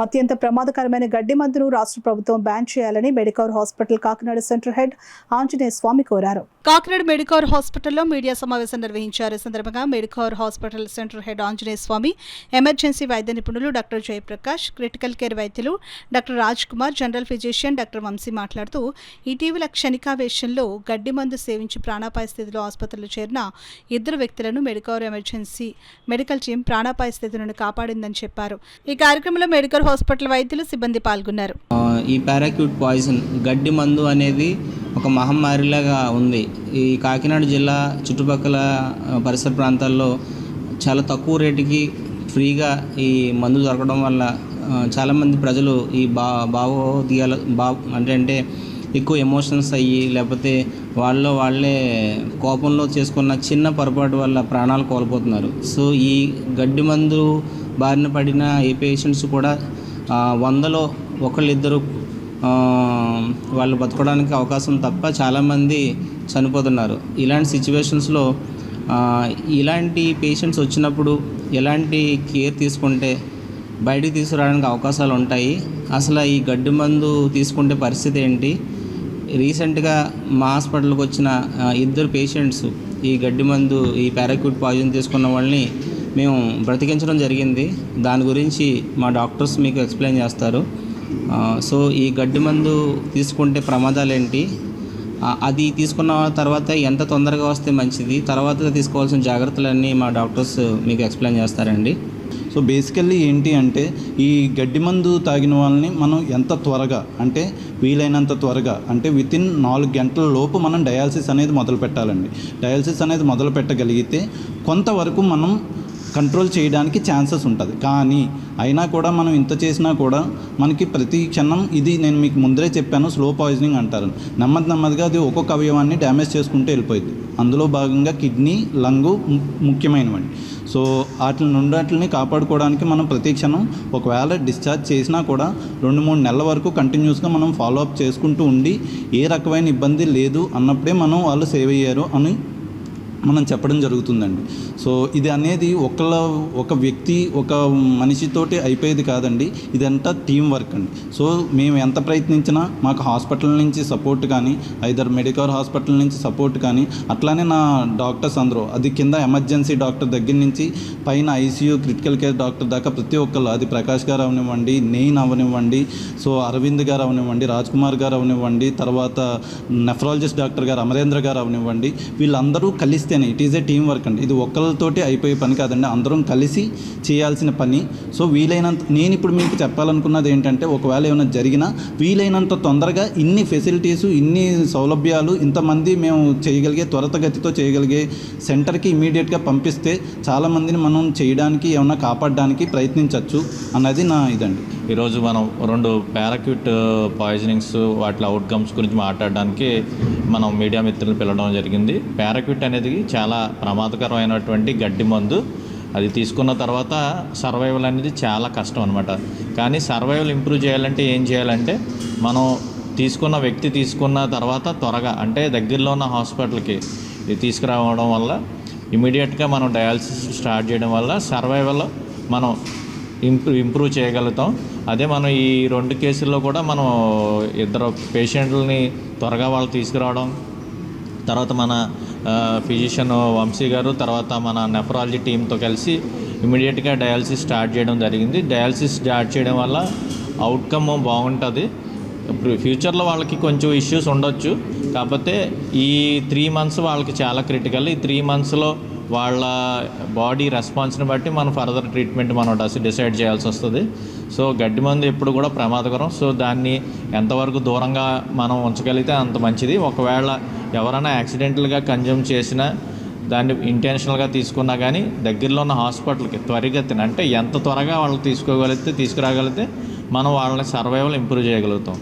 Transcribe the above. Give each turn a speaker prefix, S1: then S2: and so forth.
S1: అత్యంత ప్రమాదకరమైన గడ్డి మందును రాష్ట్ర ప్రభుత్వం బ్యాన్ చేయాలని Medicover hospital Kakinada centre head Anjaneya Swami కోరారు. కాకినాడ మెడికవర్ హాస్పిటల్లో మీడియా సమావేశం నిర్వహించారు. ఈ సందర్భంగా Medicover hospital centre head Anjaneya Swami, emergency వైద్య నిపుణులు డాక్టర్ జయప్రకాష్, క్రిటికల్ కేర్ వైద్యులు doctor Raj Kumar, general physician doctor Vamsi మాట్లాడుతూ ఇటీవల క్షణికావేశంలో గడ్డి మందు సేవించి ప్రాణాపాయ స్థితిలో ఆసుపత్రిలో చేరిన 2 వ్యక్తులను మెడికవర్ ఎమర్జెన్సీ మెడికల్ టీం ప్రాణాపాయ స్థితి నుండి కాపాడిందని చెప్పారు. ఈ కార్యక్రమంలో మెడికవర్ హాస్పిటల్ వైద్యులు, సిబ్బంది పాల్గొన్నారు.
S2: ఈ పారాక్యూట్ పాయిజన్ గడ్డి మందు అనేది ఒక మహమ్మారిలాగా ఉంది. ఈ కాకినాడ జిల్లా చుట్టుపక్కల పరిసర ప్రాంతాల్లో చాలా తక్కువ రేటుకి ఫ్రీగా ఈ మందు దొరకడం వల్ల చాలామంది ప్రజలు ఈ భావోద్వేగాల అంటే ఎక్కువ ఎమోషన్స్ అయ్యి, లేకపోతే వాళ్ళే కోపంలో చేసుకున్న చిన్న పొరపాటు వల్ల ప్రాణాలు కోల్పోతున్నారు. సో ఈ గడ్డి మందు బారిన పడిన ఈ పేషెంట్స్ కూడా 100లో 1-2 వాళ్ళు బతకడానికి అవకాశం తప్ప చాలామంది చనిపోతున్నారు. ఇలాంటి సిచ్యువేషన్స్లో ఇలాంటి పేషెంట్స్ వచ్చినప్పుడు ఎలాంటి కేర్ తీసుకుంటే బయటికి తీసుకురావడానికి అవకాశాలు ఉంటాయి, అసలు ఈ గడ్డి మందు తీసుకుంటే పరిస్థితి ఏంటి? రీసెంట్గా మా హాస్పిటల్కి వచ్చిన 2 పేషెంట్స్ ఈ గడ్డి మందు, ఈ పారాక్యూట్ పాయిజన్ తీసుకున్న వాళ్ళని మేము బ్రతికించడం జరిగింది. దాని గురించి మా డాక్టర్స్ మీకు ఎక్స్ప్లెయిన్ చేస్తారు. సో ఈ గడ్డి మందు తీసుకుంటే ప్రమాదాలు ఏంటి, అది తీసుకున్న తర్వాత ఎంత తొందరగా వస్తే మంచిది, తర్వాత తీసుకోవాల్సిన జాగ్రత్తలన్నీ మా డాక్టర్స్ మీకు ఎక్స్ప్లెయిన్ చేస్తారండి.
S3: సో బేసికల్లీ ఏంటి అంటే ఈ గడ్డి మందు తాగిన వాళ్ళని మనం ఎంత త్వరగా అంటే వీలైనంత త్వరగా అంటే వితిన్ 4 గంటల లోపు మనం డయాలసిస్ అనేది మొదలు పెట్టాలండి. డయాలసిస్ అనేది మొదలు పెట్టగలిగితే కొంతవరకు మనం కంట్రోల్ చేయడానికి ఛాన్సెస్ ఉంటుంది. కానీ అయినా కూడా మనం ఇంత చేసినా కూడా మనకి ప్రతి క్షణం ఇది నేను మీకు ముందరే చెప్పాను, స్లో పాయిజనింగ్ అంటారు. నెమ్మదిగా అది ఒక్కొక్క అవయవాన్ని డ్యామేజ్ చేసుకుంటూ వెళ్ళిపోయింది. అందులో భాగంగా కిడ్నీ, లంగు ముఖ్యమైనవండి. సో వాటిని కాపాడుకోవడానికి మనం ప్రతి క్షణం ఒకవేళ డిశ్చార్జ్ చేసినా కూడా 2-3 నెలల వరకు కంటిన్యూస్గా మనం ఫాలోఅప్ చేసుకుంటూ ఉండి ఏ రకమైన ఇబ్బంది లేదు అన్నప్పుడే మనం వాళ్ళు సేవ్ అయ్యారు అని మనం చెప్పడం జరుగుతుందండి. సో ఇది అనేది ఒక వ్యక్తి, ఒక మనిషితోటి అయిపోయేది కాదండి. ఇదంతా టీం వర్క్ అండి. సో మేము ఎంత ప్రయత్నించినా మాకు హాస్పిటల్ నుంచి సపోర్ట్ కానీ, ఐదర్ మెడికవర్ హాస్పిటల్ నుంచి సపోర్ట్ కానీ, అట్లానే నా డాక్టర్స్ అందరూ, అది కింద ఎమర్జెన్సీ డాక్టర్ దగ్గర నుంచి పైన ఐసీయూ క్రిటికల్ కేర్ డాక్టర్ దాకా ప్రతి ఒక్కళ్ళు, అది ప్రకాష్ గారు అవనివ్వండి, నేను అవనివ్వండి, సో అరవింద్ గారు అవనివ్వండి, రాజ్ కుమార్ గారు అవనివ్వండి, తర్వాత నెఫ్రాలజిస్ట్ డాక్టర్ గారు అమరేంద్ర గారు అవనివ్వండి, వీళ్ళందరూ కలిసి it is a team work అండి. ఇది ఒక్కరితోటి అయిపోయే పని కాదండి, అందరం కలిసి చేయాల్సిన పని. సో వీలైనంత నేను ఇప్పుడు మీకు చెప్పాలనుకున్నది ఏంటంటే, ఒకవేళ ఏమైనా జరిగినా వీలైనంత తొందరగా ఇన్ని ఫెసిలిటీసు, ఇన్ని సౌలభ్యాలు ఇంతమంది మేము త్వరితగతితో చేయగలిగే సెంటర్కి ఇమీడియట్గా పంపిస్తే చాలామందిని మనం చేయడానికి, ఏమైనా కాపాడడానికి ప్రయత్నించవచ్చు అన్నది నా ఇదండి.
S4: ఈరోజు మనం 2 పారాక్యూట్ పాయిజనింగ్స్, వాటి అవుట్కమ్స్ గురించి మాట్లాడడానికి మనం మీడియా మిత్రులను పిలవడం జరిగింది. పారాక్యూట్ అనేది చాలా ప్రమాదకరమైనటువంటి గడ్డి మందు. అది తీసుకున్న తర్వాత సర్వైవల్ అనేది చాలా కష్టం అనమాట. కానీ సర్వైవల్ ఇంప్రూవ్ చేయాలంటే ఏం చేయాలంటే, మనం తీసుకున్న వ్యక్తి తీసుకున్న తర్వాత త్వరగా అంటే దగ్గరలో ఉన్న హాస్పిటల్కి తీసుకురావడం వల్ల, ఇమీడియట్గా మనం డయాలసిస్ స్టార్ట్ చేయడం వల్ల సర్వైవల్ మనం ఇంప్రూవ్ చేయగలుగుతాం. అదే మనం ఈ 2 కేసుల్లో కూడా మనం 2 పేషెంట్లని త్వరగా వాళ్ళు తీసుకురావడం, తర్వాత మన ఫిజిషియన్ వంశీ గారు, తర్వాత మన నెఫ్రాలజీ టీంతో కలిసి ఇమీడియట్గా డయాలసిస్ స్టార్ట్ చేయడం జరిగింది. డయాలసిస్ స్టార్ట్ చేయడం వల్ల అవుట్కమ్ బాగుంటుంది. ఇప్పుడు ఫ్యూచర్లో వాళ్ళకి కొంచెం ఇష్యూస్ ఉండొచ్చు, కాకపోతే ఈ 3 మంత్స్ వాళ్ళకి చాలా క్రిటికల్. ఈ 3 మంత్స్లో వాళ్ళ బాడీ రెస్పాన్స్ని బట్టి మనం ఫర్దర్ ట్రీట్మెంట్ మనం డిసైడ్ చేయాల్సి వస్తుంది. సో గడ్డి మందు ఎప్పుడు కూడా ప్రమాదకరం. సో దాన్ని ఎంతవరకు దూరంగా మనం ఉంచగలిగితే అంత మంచిది. ఒకవేళ ఎవరైనా యాక్సిడెంటల్గా కన్జ్యూమ్ చేసినా, దాన్ని ఇంటెన్షనల్గా తీసుకున్నా కానీ దగ్గరలో ఉన్న హాస్పిటల్కి త్వరిగతిన అంటే ఎంత త్వరగా వాళ్ళు తీసుకురాగలిగితే మనం వాళ్ళని సర్వైవల్ ఇంప్రూవ్ చేయగలుగుతాం.